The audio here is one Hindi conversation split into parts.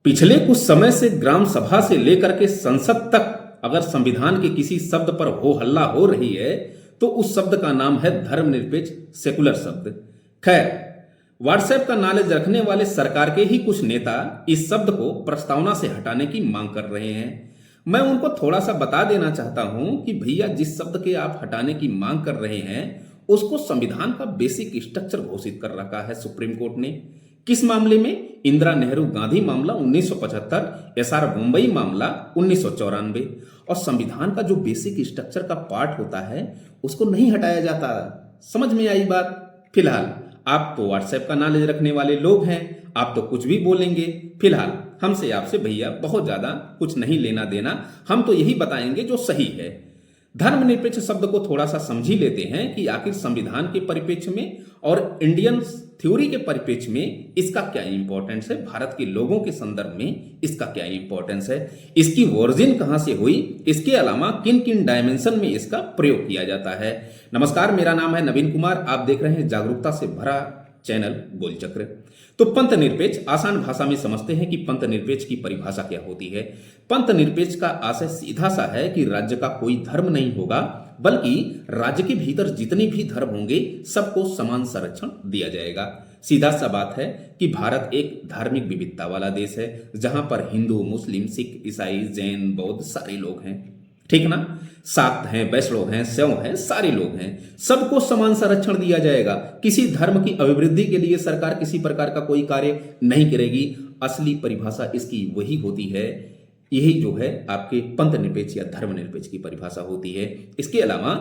पिछले कुछ समय से ग्राम सभा से लेकर के संसद तक अगर संविधान के किसी शब्द पर हो हल्ला हो रही है तो उस शब्द का नाम है धर्मनिरपेक्ष सेकुलर शब्द। खैर, व्हाट्सएप का नॉलेज रखने वाले सरकार के ही कुछ नेता इस शब्द को प्रस्तावना से हटाने की मांग कर रहे हैं। मैं उनको थोड़ा सा बता देना चाहता हूं कि भैया, जिस शब्द के आप हटाने की मांग कर रहे हैं उसको संविधान का बेसिक स्ट्रक्चर घोषित कर रखा है सुप्रीम कोर्ट ने। किस मामले में? इंदिरा नेहरू गांधी मामला 1975, एसआर मुंबई मामला 1994। और संविधान का जो बेसिक स्ट्रक्चर का पार्ट होता है उसको नहीं हटाया जाता। समझ में आई बात? फिलहाल आप तो व्हाट्सएप का नॉलेज रखने वाले लोग हैं, आप तो कुछ भी बोलेंगे। फिलहाल हमसे आपसे भैया बहुत ज्यादा कुछ नहीं लेना देना, हम तो यही बताएंगे जो सही है। धर्मनिरपेक्ष शब्द को थोड़ा सा समझ ही लेते हैं कि आखिर संविधान के परिप्रेक्ष्य में और इंडियन थ्योरी के परिप्रेक्ष्य में इसका क्या इंपॉर्टेंस है, भारत के लोगों के संदर्भ में इसका क्या इंपॉर्टेंस है, इसकी ओरिजिन कहां से हुई, इसके अलावा किन किन डायमेंशन में इसका प्रयोग किया जाता है। नमस्कार, मेरा नाम है नवीन कुमार, आप देख रहे हैं जागरूकता से भरा चैनल गोलचक्र। तो पंथ निरपेक्ष आसान भाषा में समझते हैं कि पंथ निरपेक्ष की परिभाषा क्या होती है। पंथ निरपेक्ष का आशय सीधा सा है कि राज्य का कोई धर्म नहीं होगा, बल्कि राज्य के भीतर जितने भी धर्म होंगे सबको समान संरक्षण दिया जाएगा। सीधा सा बात है कि भारत एक धार्मिक विविधता वाला देश है, जहां पर हिंदू, मुस्लिम, सिख, ईसाई, जैन, बौद्ध सारे लोग हैं। ठीक ना? शाक्त हैं, वैष्णव हैं, शैव हैं, सारे लोग हैं, सबको समान संरक्षण दिया जाएगा। किसी धर्म की अभिवृद्धि के लिए सरकार किसी प्रकार का कोई कार्य नहीं करेगी। असली परिभाषा इसकी वही होती है, यही जो है आपके पंथ निरपेक्ष या धर्म निरपेक्ष की परिभाषा होती है। इसके अलावा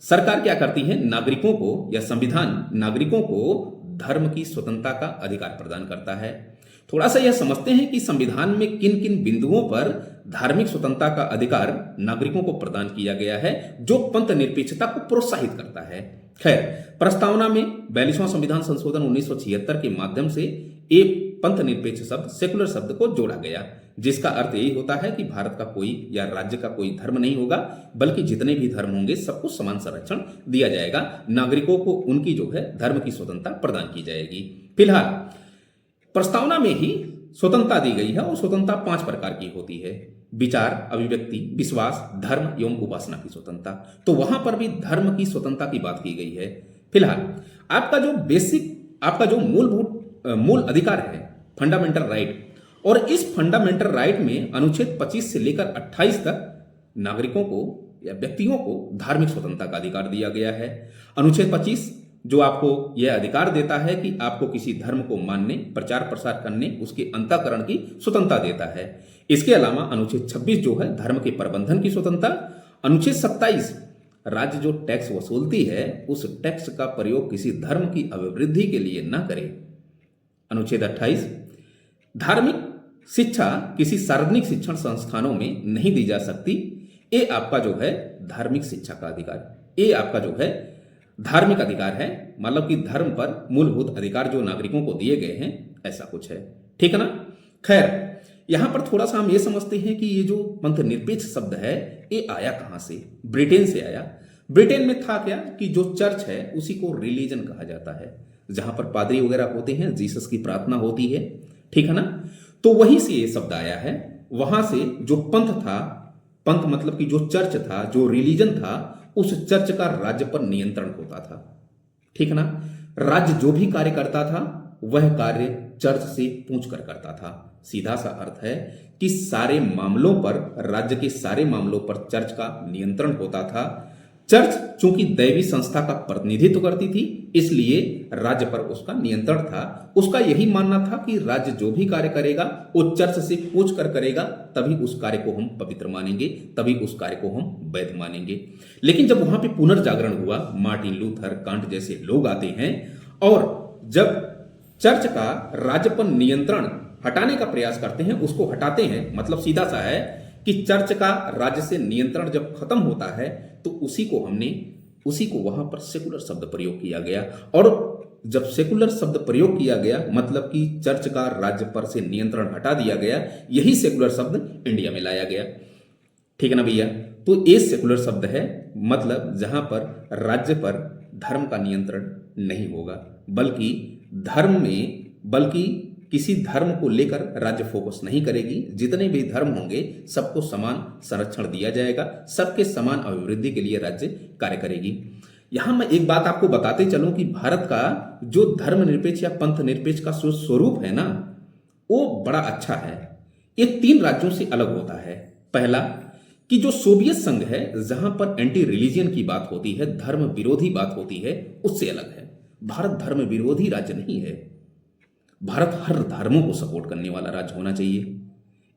सरकार क्या करती है, नागरिकों को या संविधान नागरिकों को धर्म की स्वतंत्रता का अधिकार प्रदान करता है। थोड़ा सा यह समझते हैं कि संविधान में किन किन बिंदुओं पर धार्मिक स्वतंत्रता का अधिकार नागरिकों को प्रदान किया गया है, जो पंथ निरपेक्षता को प्रोत्साहित करता है। खैर, प्रस्तावना में 42वां संविधान संशोधन 1976 के माध्यम से एक पंथ निरपेक्ष शब्द, सेकुलर शब्द को जोड़ा गया, जिसका अर्थ यही होता है कि भारत का कोई या राज्य का कोई धर्म नहीं होगा, बल्कि जितने भी धर्म होंगे सबको समान संरक्षण दिया जाएगा। नागरिकों को उनकी जो है धर्म की स्वतंत्रता प्रदान की जाएगी। फिलहाल प्रस्तावना में ही स्वतंत्रता दी गई है और स्वतंत्रता 5 प्रकार की होती है: विचार, अभिव्यक्ति, विश्वास, धर्म एवं उपासना की स्वतंत्रता। तो वहां पर भी धर्म की स्वतंत्रता की बात की गई है। फिलहाल आपका जो मूल अधिकार है, फंडामेंटल राइट, और इस फंडामेंटल राइट में अनुच्छेद 25 से लेकर 28 तक नागरिकों को या व्यक्तियों को धार्मिक स्वतंत्रता का अधिकार दिया गया है। अनुच्छेद 25 जो आपको यह अधिकार देता है कि आपको किसी धर्म को मानने, प्रचार प्रसार करने, उसके अंतःकरण की स्वतंत्रता देता है। इसके अलावा अनुच्छेद 26 जो है धर्म के प्रबंधन की स्वतंत्रता। अनुच्छेद 27 राज्य जो टैक्स वसूलती है उस टैक्स का प्रयोग किसी धर्म की अभिवृद्धि के लिए न करे। अनुच्छेद 28 धार्मिक शिक्षा किसी सार्वजनिक शिक्षण संस्थानों में नहीं दी जा सकती। ये आपका जो है धार्मिक शिक्षा का अधिकार, ये आपका जो है धार्मिक अधिकार है, मतलब कि धर्म पर मूलभूत अधिकार जो नागरिकों को दिए गए हैं, ऐसा कुछ है। ठीक है ना? खैर, यहां पर थोड़ा सा हम ये समझते हैं कि ये जो पंथ निरपेक्ष शब्द है ये आया कहां से? ब्रिटेन से आया। ब्रिटेन में था क्या कि जो चर्च है उसी को रिलीजन कहा जाता है, जहां पर पादरी वगैरह होते हैं, जीसस की प्रार्थना होती है। ठीक है ना? तो वहीं से ये शब्द आया है। वहां से जो पंथ था, पंथ मतलब कि जो चर्च था, जो रिलीजन था, उस चर्च का राज्य पर नियंत्रण होता था। ठीक है ना? राज्य जो भी कार्य करता था वह कार्य चर्च से पूछ कर करता था। सीधा सा अर्थ है कि सारे मामलों पर, राज्य के सारे मामलों पर चर्च का नियंत्रण होता था। चर्च चूंकि दैवी संस्था का प्रतिनिधित्व करती थी, इसलिए राज्य पर उसका नियंत्रण था। उसका यही मानना था कि राज्य जो भी कार्य करेगा वो चर्च से पूछ कर करेगा, तभी उस कार्य को हम पवित्र मानेंगे, तभी उस कार्य को हम वैध मानेंगे। लेकिन जब वहां पे पुनर्जागरण हुआ, मार्टिन लूथर, कांट जैसे लोग आते हैं और जब चर्च का राज्य पर नियंत्रण हटाने का प्रयास करते हैं, उसको हटाते हैं, मतलब सीधा सा है कि चर्च का राज्य से नियंत्रण जब खत्म होता है तो उसी को वहां पर सेकुलर शब्द प्रयोग किया गया। और जब सेकुलर शब्द प्रयोग किया गया, मतलब कि चर्च का राज्य पर से नियंत्रण हटा दिया गया, यही सेकुलर शब्द इंडिया में लाया गया। ठीक है ना भैया? तो ये सेकुलर शब्द है, मतलब जहां पर राज्य पर धर्म का नियंत्रण नहीं होगा, बल्कि किसी धर्म को लेकर राज्य फोकस नहीं करेगी। जितने भी धर्म होंगे सबको समान संरक्षण दिया जाएगा, सबके समान अभिवृद्धि के लिए राज्य कार्य करेगी। यहां मैं एक बात आपको बताते चलूं कि भारत का जो धर्मनिरपेक्ष या पंथ निरपेक्ष का जो स्वरूप है ना, वो बड़ा अच्छा है। ये 3 राज्यों से अलग होता है। पहला कि जो सोवियत संघ है, जहां पर एंटी रिलीजियन की बात होती है, धर्म विरोधी बात होती है, उससे अलग है। भारत धर्म विरोधी राज्य नहीं है। भारत हर धर्मों को सपोर्ट करने वाला राज्य होना चाहिए।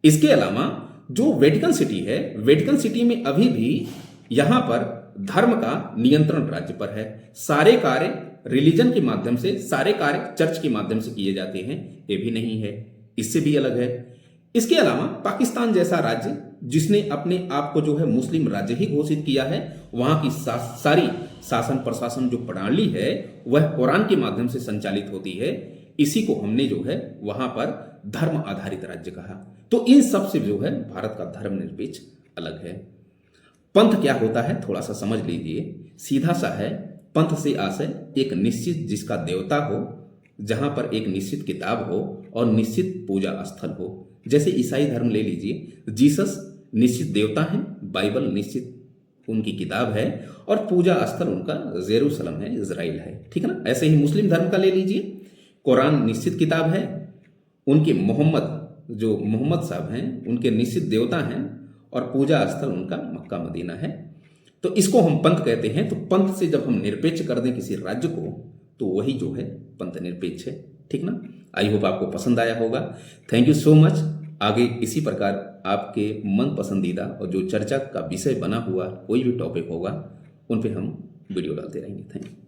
इसके अलावा जो वेटिकन सिटी है, वेटिकन सिटी में अभी भी यहां पर धर्म का नियंत्रण राज्य पर है। सारे कार्य रिलीजन के माध्यम से, सारे कार्य चर्च के माध्यम से किए जाते हैं, ये भी नहीं है, इससे भी अलग है। इसके अलावा पाकिस्तान जैसा राज्य जिसने अपने आप को जो है मुस्लिम राज्य ही घोषित किया है, वहां की सारी शासन प्रशासन जो प्रणाली है वह कुरान के माध्यम से संचालित होती है। इसी को हमने जो है वहां पर धर्म आधारित राज्य कहा। तो इन सब से जो है भारत का धर्मनिरपेक्ष अलग है। पंथ क्या होता है थोड़ा सा समझ लीजिए। सीधा सा है, पंथ से आशय एक निश्चित जिसका देवता हो, जहां पर एक निश्चित किताब हो और निश्चित पूजा स्थल हो। जैसे ईसाई धर्म ले लीजिए, जीसस निश्चित देवता है, बाइबल निश्चित उनकी किताब है और पूजा स्थल उनका जेरूसलम है, इजराइल है, ठीक है ना। ऐसे ही मुस्लिम धर्म का ले लीजिए, कुरान निश्चित किताब है, उनके मोहम्मद साहब हैं, उनके निश्चित देवता हैं और पूजा स्थल उनका मक्का मदीना है। तो इसको हम पंथ कहते हैं। तो पंथ से जब हम निरपेक्ष कर दें किसी राज्य को, तो वही जो है पंथ निरपेक्ष है, ठीक ना। आई होप आपको पसंद आया होगा। Thank you so much. आगे इसी प्रकार आपके मन पसंदीदा और जो चर्चा का विषय बना हुआ कोई भी टॉपिक होगा, उन पे हम वीडियो डालते रहेंगे। Thank you.